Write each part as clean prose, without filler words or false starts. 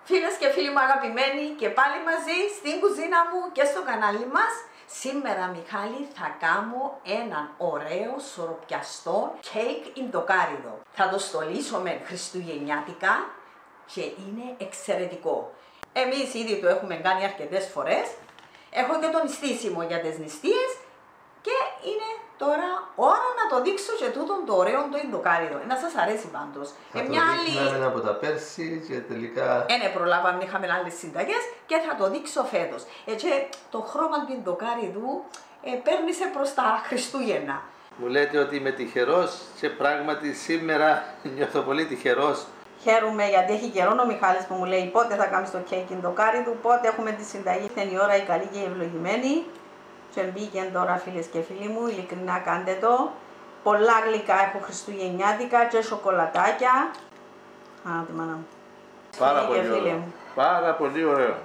Φίλες και φίλοι μου αγαπημένοι, και πάλι μαζί στην κουζίνα μου και στο κανάλι μας. Σήμερα, Μιχάλη, θα κάνω έναν ωραίο σοροπιαστό κέικ ιντοκάριδο. Θα το στολίσουμε χριστουγεννιάτικα και είναι εξαιρετικό. Εμείς ήδη το έχουμε κάνει αρκετές φορές. Έχω και το νηστίσιμο για τις νηστείες και είναι τώρα ώρα να το δείξω και τούτον το ωραίο το ιντοκάριδο. Να σας αρέσει πάντως. Θα το δείχναμε από τα πέρσι και τελικά... Ναι, προλάβαμε, είχαμε άλλες συνταγές και θα το δείξω φέτος. Έτσι το χρώμα του ιντοκάριδου παίρνησε προς τα Χριστούγεννα. Μου λέτε ότι είμαι τυχερός και πράγματι σήμερα νιώθω πολύ τυχερός. Χαίρομαι γιατί έχει καιρό ο Μιχάλης που μου λέει πότε θα κάνεις το κέικ ιντοκάριδου, πότε έχουμε τη συνταγή. Είναι η ώρα η καλή και η ευλογημένη. Και μπήκε τώρα, φίλες και φίλοι μου, ειλικρινά κάντε το. Πολλά γλυκά έχω χριστουγεννιάτικα και σοκολατάκια. Α, τη μάνα μου. Πάρα πολύ ωραίο. Πάρα πολύ ωραίο.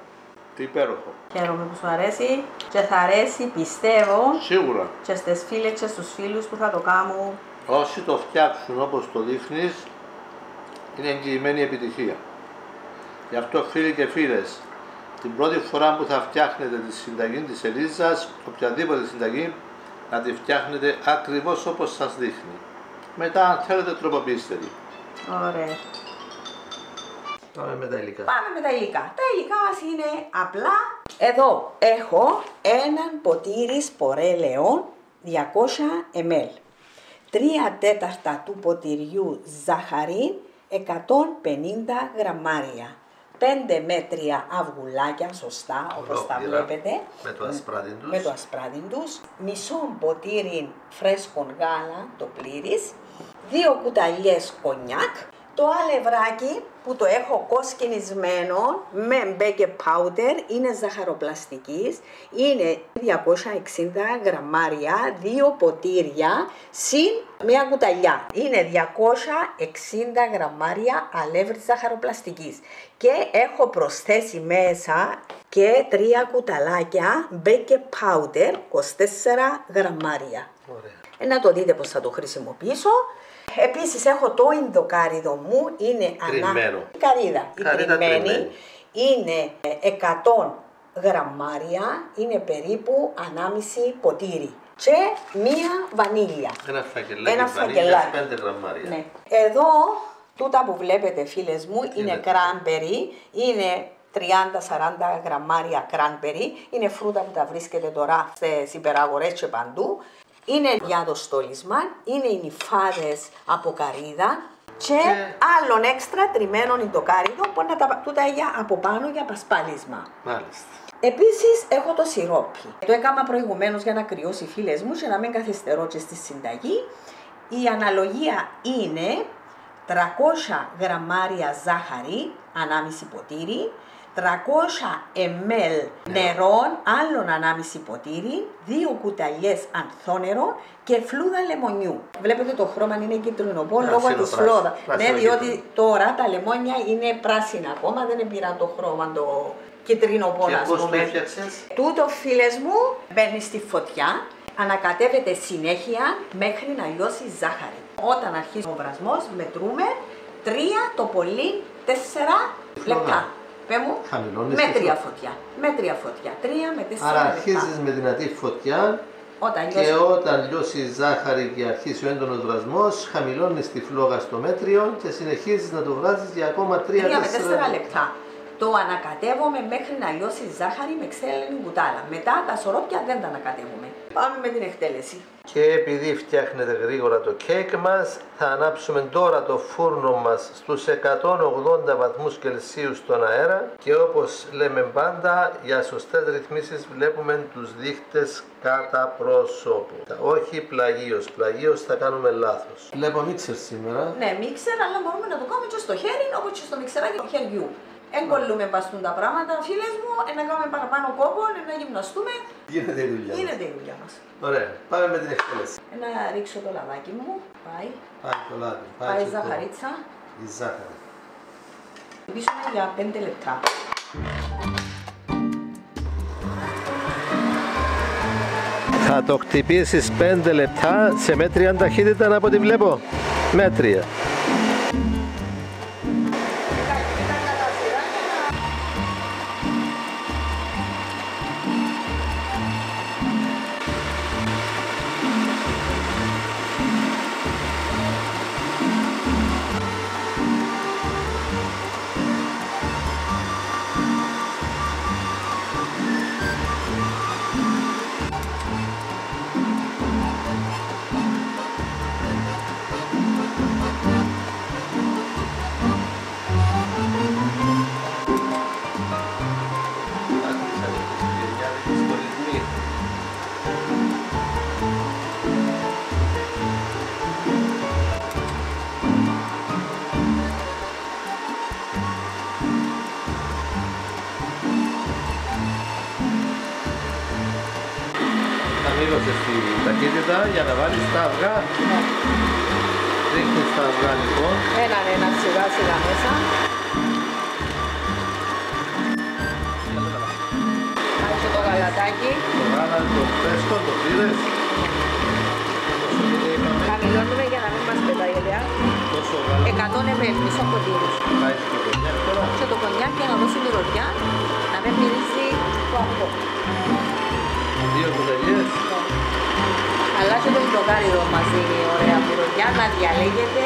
Τι υπέροχο. Χαίρομαι που σου αρέσει και θα αρέσει, πιστεύω, Σίγουρα. και στις φίλες και στους φίλους που θα το κάνουν. Όσοι το φτιάξουν όπως το δείχνεις, είναι εγγυημένη επιτυχία. Γι' αυτό, φίλοι και φίλες, την πρώτη φορά που θα φτιάχνετε τη συνταγή της Ελίζας, οποιαδήποτε συνταγή, να τη φτιάχνετε ακριβώς όπως σας δείχνει. Μετά, αν θέλετε, τροποποιήστε τη. Ωραία. Πάμε με τα υλικά. Πάμε με τα υλικά. Τα υλικά μας είναι απλά. Εδώ έχω έναν ποτήρι σπορέλαιων 200 ml. 3 τέταρτα του ποτηριού ζάχαρη, 150 γραμμάρια. 5 μέτρια αυγουλάκια, σωστά, όπως τα βλέπετε. Με το ασπράδιν τους. Με το ασπράδιν τους. Μισό ποτήρι φρέσκον γάλα, το πλήρης. 2 κουταλιές κονιάκ. Το αλευράκι που το έχω κοσκινισμένο με baking powder είναι ζαχαροπλαστικής, είναι 260 γραμμάρια, 2 ποτήρια συν μια κουταλιά. Είναι 260 γραμμάρια αλεύρι ζαχαροπλαστικής και έχω προσθέσει μέσα και 3 κουταλάκια baking powder, 24 γραμμάρια. Ωραία. Να το δείτε πώς θα το χρησιμοποιήσω. Επίσης έχω το ιντοκάριδο μου, είναι κρυμμένο. Η κρυμμένη είναι 100 γραμμάρια, είναι περίπου 1,5 ποτήρι και μία βανίλια. Ένα φακελάκι, 5 γραμμάρια. Ναι. Εδώ, τούτα που βλέπετε φίλες μου, είναι κράνμπερι, είναι 30-40 γραμμάρια κράνμπερι, είναι φρούτα που τα βρίσκετε τώρα στις υπεραγορές και παντού. Είναι για το στόλισμα, είναι οι νυφάδες από καρύδα και άλλον έξτρα τριμμένο ιντοκάριδο που είναι τα τούτα από πάνω για πασπάλισμα. Μάλιστα. Επίσης έχω το σιρόπι. Το έκανα προηγουμένως για να κρυώσει οι φίλες μου και να μην καθυστερώ και στη συνταγή. Η αναλογία είναι 300 γραμμάρια ζάχαρη, 1,5 ποτήρι, 300 ml νερών, άλλον 1,5 ποτήρι, 2 κουταλιές ανθόνερο και φλούδα λεμονιού. Βλέπετε το χρώμα είναι κίτρινο λόγω της φλούδας. Ναι, διότι τώρα τα λεμόνια είναι πράσινα ακόμα, δεν πήραν το χρώμα το κίτρινο-πόλα. Και πώς το έφτιαξες? Τούτο, φίλες μου, μπαίνει στη φωτιά, ανακατεύεται συνέχεια μέχρι να λιώσει η ζάχαρη. Όταν αρχίσει ο βρασμός, μετρούμε 3 το πολύ 4 λεπτά. Μέτρια φωτιά. Μέτρια φωτιά. 3 με 4 λεπτά. Άρα αρχίζεις με δυνατή φωτιά και όταν λιώσει η ζάχαρη και αρχίσει ο έντονος βρασμός, χαμηλώνεις τη φλόγα στο μέτριο και συνεχίζεις να το βράζεις για ακόμα 3 με 4 λεπτά. Το ανακατεύουμε μέχρι να λιώσει η ζάχαρη με ξέλινη κουτάλα. Μετά τα σορόπια δεν τα ανακατεύουμε. Πάμε με την εκτέλεση. Και επειδή φτιάχνεται γρήγορα το κέικ μας, θα ανάψουμε τώρα το φούρνο μας στους 180 βαθμούς Κελσίου στον αέρα και όπως λέμε πάντα, για σωστές ρυθμίσεις βλέπουμε τους δείχτες κατά πρόσωπο. Όχι πλαγίως, πλαγίως θα κάνουμε λάθος. Βλέπω μίξερ σήμερα. Ναι, μίξερ, αλλά μπορούμε να το κάνουμε και στο χέρι, όπως και στο μιξεράκι του χεριού. Εγκολλούμε μπαστούν τα πράγματα, φίλες μου, να κάνουμε παραπάνω κόπο, να γυμναστούμε. Γίνεται η δουλειά. Γίνεται η δουλειά μας. Ωραία, πάμε με την εκτέλεση. Να ρίξω το λαδάκι μου. Πάει. Πάει το λάδι. Πάει η ζαχαρίτσα. Η ζάχαρη. Πίσουμε για 5 λεπτά. Θα το χτυπήσεις 5 λεπτά σε μέτρια ταχύτητα από ό,τι βλέπω. Μέτρια. χαμήλωσες τη ταχύτητα για να βάλεις τα αυγά. Ναι. Ρίχνεις τα αυγά λοιπόν. Έναν σιγά σιγά μέσα. Πάει και το γαλατάκι. Το γάλα, το φρέσκο, το πήρες. Χαμηλώνουμε για να μην μας πετάει ελιά. Τόσο γάλα. 100 ml, μισό ποτήρι. Πάει στο κονιάκ τώρα. Και το κονιάκ για να δώσει μυρωδιά, να μην μυρίζει το αυγό. 2 κουταλιές. Αλλά και το υδροκάριδο μας δίνει ωραία μυρωδιά, να διαλέγετε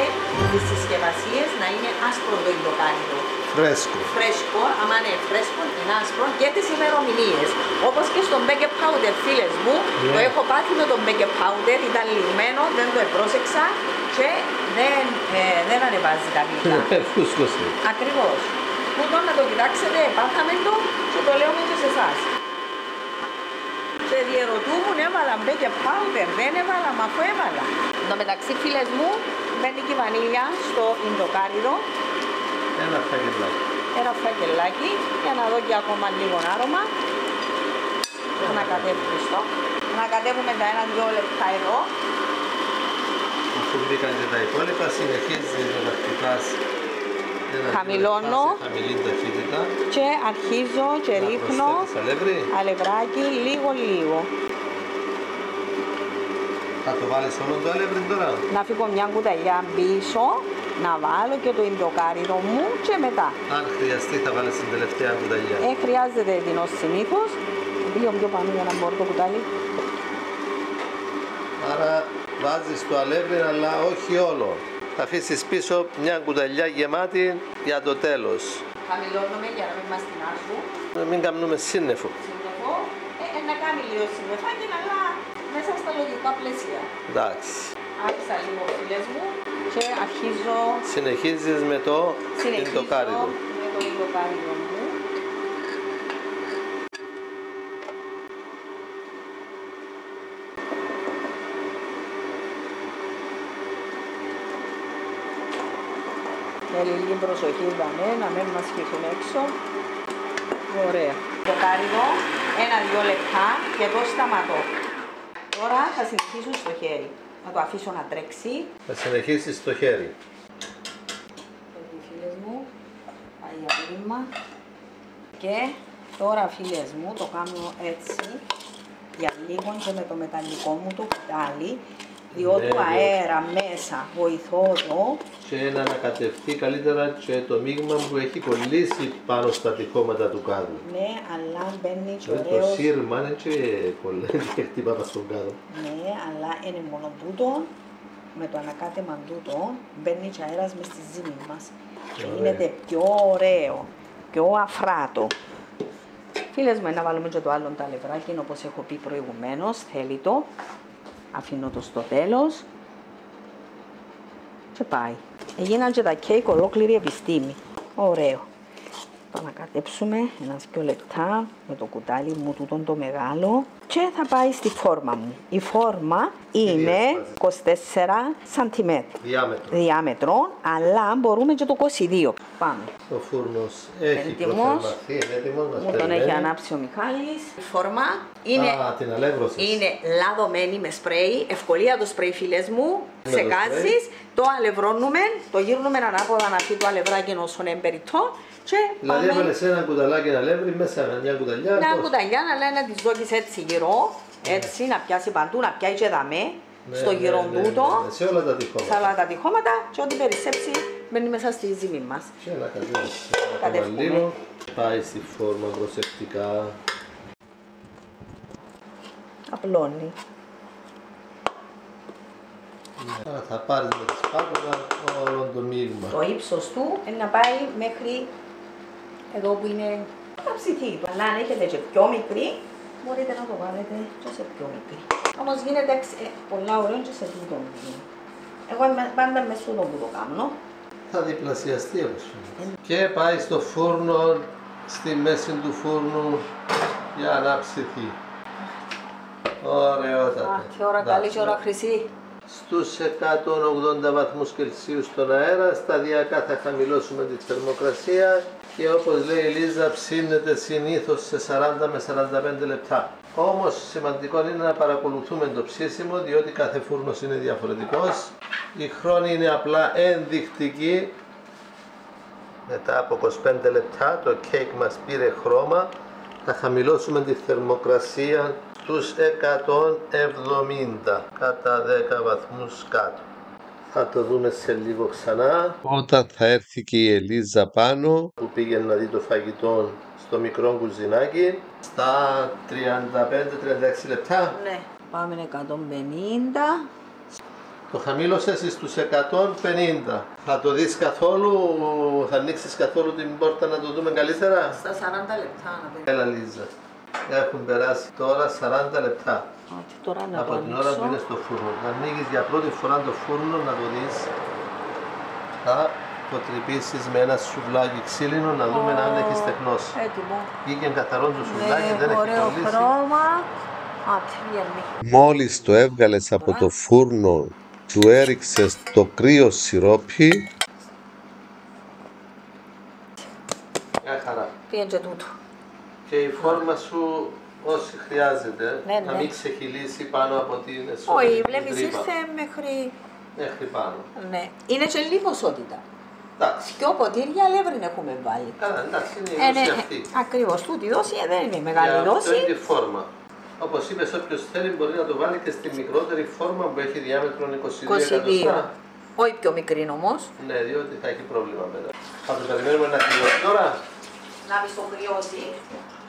τις συσκευασίες να είναι άσπρο το υδροκάριδο. Φρέσκο. Φρέσκο, άμα είναι φρέσκο, είναι άσπρο και τις ημερομηνίες. Όπως και στον baking powder, φίλες μου, το έχω πάθει με τον baking powder, ήταν λιγμένο, δεν το επρόσεξα και δεν ανεβάζει τα μήλα. Φούσκωσε. Ακριβώς. Τούτο να το κοιτάξετε, πάθαμε το και το λέω και σε εσάς. Και διερωτούμουν, έβαλα baking powder, δεν έβαλα, μα αφού έβαλα. Εν τω μεταξύ, φίλες μου, μπαίνει και η βανίλια στο υδροκάριδο. Ένα φαγελάκι. Ένα φακελάκι για να δω και ακόμα λίγο άρωμα. Ανακατεύουμε ανακατεύουμε τα 1-2 λεπτά εδώ. Αφού μπήκαν και τα υπόλοιπα, συνεχίζεις να χτυπάς. Χαμηλώνω χαμηλή ταχύτητα και αρχίζω και ρίχνω αλευράκι λίγο. Θα το βάλεις όλο το αλεύρι τώρα. Να φύγω μια κουταλιά πίσω, να βάλω και το υδροκάριδο μου και μετά. Αν χρειαστεί θα βάλεις την τελευταία κουταλιά. Χρειάζεται την ως συνήθως. Λίγο πιο πάνω για να μπορώ το κουτάλι. Άρα βάζεις το αλεύρι αλλά όχι όλο. Θα αφήσεις πίσω μια κουταλιά γεμάτη για το τέλος. Χαμηλώνουμε για να μην μας τεινάζουν. Να μην κάνουμε σύννεφο. Να κάνει λίγο συννεφάκι, αλλά μέσα στα λογικά πλαίσια. Εντάξει. Άρχισα λίγο, φίλες μου, και αρχίζω. Συνεχίζεις με το υδροκάριδο. Με το υδροκάριδο μου. Θέλει λίγη προσοχή, να μην μας χυθούν έξω. Ωραία. Το κάριδο, 1-2 λεπτά και εδώ σταματώ. Τώρα θα συνεχίσω στο χέρι. Να το αφήσω να τρέξει. Θα συνεχίσεις στο χέρι. Οι φίλες μου, πάει για βήμα. Και τώρα, φίλες μου, το κάνω έτσι για λίγο και με το μεταλλικό μου το κουτάλι. Διότι ο αέρα μέσα βοηθώ το. Και να ανακατευτεί καλύτερα και το μείγμα που έχει κολλήσει πάνω στα τυχώματα του κάδου. Ναι, αλλά μπαίνει και ωραίος. Το σύρμα είναι και κολλάει και χτυπάτα στον κάδο. Ναι, αλλά είναι μόνο τούτο. Με το ανακάτεμα τούτο μπαίνει και αέρας μες στη ζύμη μας. Και γίνεται πιο ωραίο, πιο αφράτο. Φίλες μου, να βάλουμε και το άλλο τα αλευράκι, όπως έχω πει προηγουμένως, θέλει το. Αφήνω το στο τέλος και πάει. Έγιναν και τα κέικ ολόκληρη επιστήμη. Ωραίο. Θα ανακατέψουμε 1-2 λεπτά με το κουτάλι μου τούτον το μεγάλο και θα πάει στη φόρμα μου. Η φόρμα είναι 24 cm διάμετρο, αλλά μπορούμε και το 22. Πάμε. Ο φούρνος έχει προθερμαθεί, είναι έτοιμος να μου τον έχει ανάψει ο Μιχάλης. Η φόρμα είναι λαδωμένη με σπρέι, ευκολία το σπρέι, φίλες μου. Ξεκάζεις, το αλευρώνουμε, το γύρνουμε ανάποδα να φύγει το αλευράκι όσο είναι περιττό. Δηλαδή έβαλες ένα κουταλάκι αλεύρι μέσα με μια κουταλιά. Μια κουταλιά, αλλά να τις δώσεις έτσι γύρω, έτσι να πιάσει παντού, να πιάσει και δαμέ, στο γύρω τούτο, σε όλα τα τυχώματα. Σε όλα τα τυχώματα και ό,τι περισσέψει μπαίνει μέσα στη ζύμη μας. Και να κατέβουμε λίγο, πάει στη φόρμα προσεκτικά. Απλώνει. Άρα θα πάρεις με τη σπάτουλα όλο το μείγμα. Το ύψος του είναι να πάει μέχρι εδώ που είναι τα ψυχή του. Αλλά αν έχετε και πιο μικρή, μπορείτε να το βάλετε και σε πιο μικρή. Όμως γίνεται πολλά ωραίο και σε τούτο μικρή. Εγώ πάντα με σούτο που το κάνω. Θα διπλασιαστεί όπως φαίνεται. Και πάει στο φούρνο, στη μέση του φούρνου για να ψηθεί. Ωραιότατα. Και ώρα καλή και ώρα χρυσή. στους 180 βαθμούς Κελσίου στον αέρα. Σταδιακά θα χαμηλώσουμε τη θερμοκρασία και όπως λέει η Λίζα, ψήνεται συνήθως σε 40 με 45 λεπτά. Όμως σημαντικό είναι να παρακολουθούμε το ψήσιμο, διότι κάθε φούρνος είναι διαφορετικός. Η χρόνη είναι απλά ενδεικτική. Μετά από 25 λεπτά το κέικ μας πήρε χρώμα. Θα χαμηλώσουμε τη θερμοκρασία στους 170 κατά 10 βαθμούς κάτω. Θα το δούμε σε λίγο ξανά. Όταν θα έρθει και η Ελίζα πάνω, που πήγε να δει το φαγητό στο μικρό κουζινάκι, στα 35-36 λεπτά. Ναι, πάμε 150. Το χαμήλωσες στους 150. Θα το δεις καθόλου, θα ανοίξεις καθόλου την πόρτα να το δούμε καλύτερα. Στα 40 λεπτά να πει. Έλα Λίζα. Έχουν περάσει τώρα 40 λεπτά. Τώρα να από το την ώρα που είναι στο φούρνο. Να ανοίγεις για πρώτη φορά το φούρνο, να το δεις. Θα το τρυπήσεις με ένα σουβλάκι ξύλινο, να δούμε αν έχει στεγνώσει. Έτοιμο. Βγήκε καθαρό το σουβλάκι, δεν έχει ωραίο κολλήσει. χρώμα. Βγαίνει. Μόλις το έβγαλες από το φούρνο, του έριξες το κρύο σιρόπι. Μια χαρά. Πήγαινε και τούτο. Και η φόρμα σου όσοι χρειάζεται, Ναι, να ναι. μην ξεχυλήσει πάνω από την Όχι, εσωτερική βλέπεις τρύπα. ήρθε μέχρι... Μέχρι πάνω. Ναι. Είναι και λίγη ποσότητα. Εντάξει. Δυο ποτήρια αλεύριν έχουμε βάλει. Καλά, εντάξει, είναι η δόση αυτή. Ακριβώς, τούτη δόση δεν είναι Για μεγάλη αυτό δόση. είναι τη φόρμα. Όπως είπες, όποιος θέλει μπορεί να το βάλει και στη μικρότερη φόρμα που έχει διάμετρο 22 εκατοστά. 22. Όχι πιο μικρή όμως. Ναι, διότι θα έχει πρόβλημα μετά. Θα το περιμένουμε να κρυώσει τώρα, Να μη στο κρυώσει.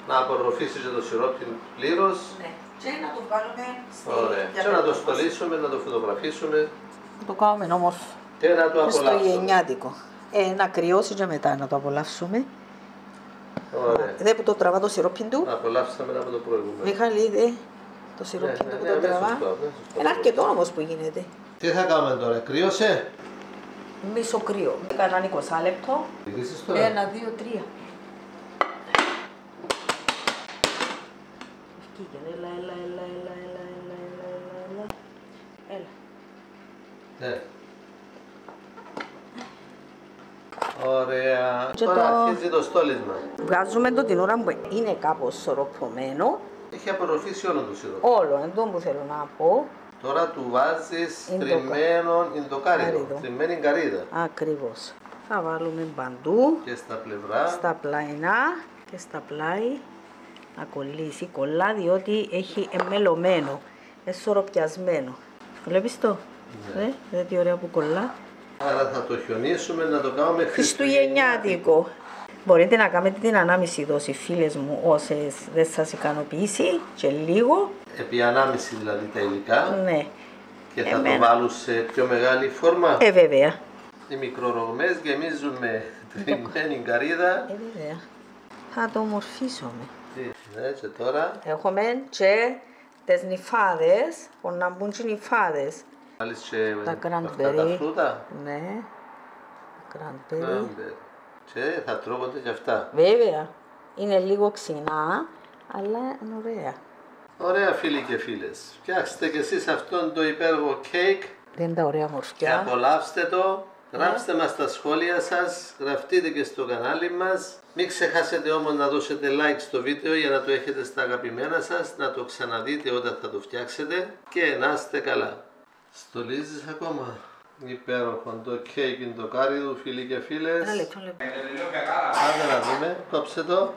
να απορροφήσει και το σιρόπι πλήρως. Ναι. Και να το βγάλουμε στη Ωραία. Και να το στολίσουμε, να το φωτογραφίσουμε Να το κάνουμε όμορφο. και να το απολαύσουμε. Χριστουγεννιάτικο. Να κρυώσει και μετά να το απολαύσουμε. Ωραία. Δε που το τραβά το σιρόπι του. Απολαύσαμε από το προηγούμενο. Μιχάλη, δε το σιρόπι του που το τραβά. Είναι αρκετό όμως που γίνεται. Τι θα κάνουμε τώρα, κρύωσε. Μισό κρύο. Κανένα 20 λεπτό. Γυρίσεις τώρα. 1, 2, 3. Έλα, έλα, έλα, έλα, έλα, έλα, έλα, έλα, έλα. Ναι. Ωραία. Και Τώρα το- αρχίζει το στόλισμα. Βγάζουμε το την ώρα που είναι κάπως σορροπωμένο. Έχει απορροφήσει όλο το σιρόπι. Όλο, εντό που θέλω να πω. Τώρα του βάζεις Ιντοκα- τριμμένο ιντοκάριδο, Καρύδο. τριμμένη καρύδα. Ακριβώς. Θα βάλουμε παντού, Και στα πλευρά. στα πλαϊνά και στα πλάι να κολλήσει. Κολλά διότι έχει εμμελωμένο, εσωροπιασμένο. Βλέπεις το, δε τι ωραία που κολλά. Άρα θα το χιονίσουμε να το κάνουμε Χριστουγεννιάτικο. Μπορείτε να κάνετε την ανάμιση δόση, φίλες μου, όσες δεν σας ικανοποιήσει και λίγο. Επί ανάμιση δηλαδή τα υλικά. Ναι, Και θα εμένα. το βάλω σε πιο μεγάλη φόρμα. βέβαια. Οι μικρορογμές γεμίζουν με τριμμένη καρύδα. Βέβαια. Θα το ομορφήσουμε. Ναι, και τώρα Έχουμε και τις νυφάδες, που να μπουν και νυφάδες. βάλεις και Τα αυτά τα cranberry. φρούτα. Ναι, cranberry. Cranberry. Και θα τρώγονται και αυτά. Βέβαια, είναι λίγο ξινά, αλλά είναι ωραία. Ωραία φίλοι και φίλες. Φτιάξτε και εσείς αυτόν το υπέροχο κέικ Δεν είναι τα ωραία και μορφιά. απολαύστε το. Γράψτε μας τα σχόλια σας, γραφτείτε και στο κανάλι μας. Μην ξεχάσετε όμως να δώσετε like στο βίντεο για να το έχετε στα αγαπημένα σας, να το ξαναδείτε όταν θα το φτιάξετε και να είστε καλά. Στολίζεις ακόμα. Υπέροχο το κέικ είναι το κάριδο, φίλοι και φίλες. Ένα λεπτό, λεπτό. Άντε να δούμε, κόψε το.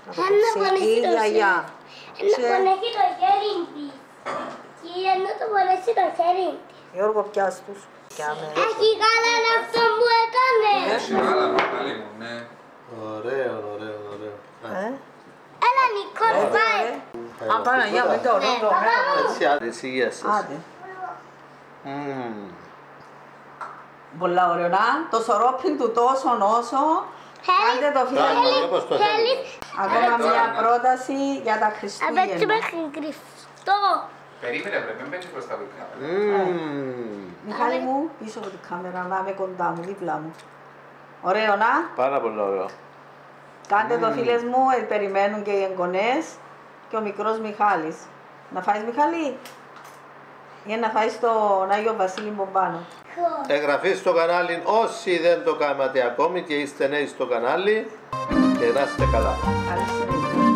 Να το κόψει η γιαγιά. Να πονέσει το χέρι της. Κύριε, να το πονέσει το χέρι της. Γιώργο, πιάσ' τους. Πιάμε. Έχει γάλα αυτό που έκανε. Άλλα πάλι μου, ναι. Ωραίο, ωραίο, ωραίο. Έλα Νικόλ, πάει. Αν πάνε για με το ωραίο. Έτσι, άντε, της υγείας σας. Άντε. Μμμ. Πολλά ωραίο να. Το σωρόπιν του τόσο όσο. Κάντε το φίλε Πράγμα, μου. όπως το θέλεις. Ακόμα μια πρόταση για τα Απέτσι Χριστούγεννα. μέχρι κρυφτό. Περίμενε, πρέπει να μπαίνει προς τα δικά. Μμμ. Μιχάλη μου, πίσω από την κάμερα, να είμαι κοντά μου, δίπλα μου. Ωραίο να. Πάρα πολύ ωραίο. Κάντε το φίλες μου, περιμένουν και οι εγγονές και ο μικρός Μιχάλης. Να φάεις Μιχάλη. Για να φάει στον Άγιο Βασίλη Μπομπάνο. Εγγραφή στο κανάλι όσοι δεν το κάνατε ακόμη και είστε νέοι στο κανάλι και να είστε καλά. Καλή συνέχεια.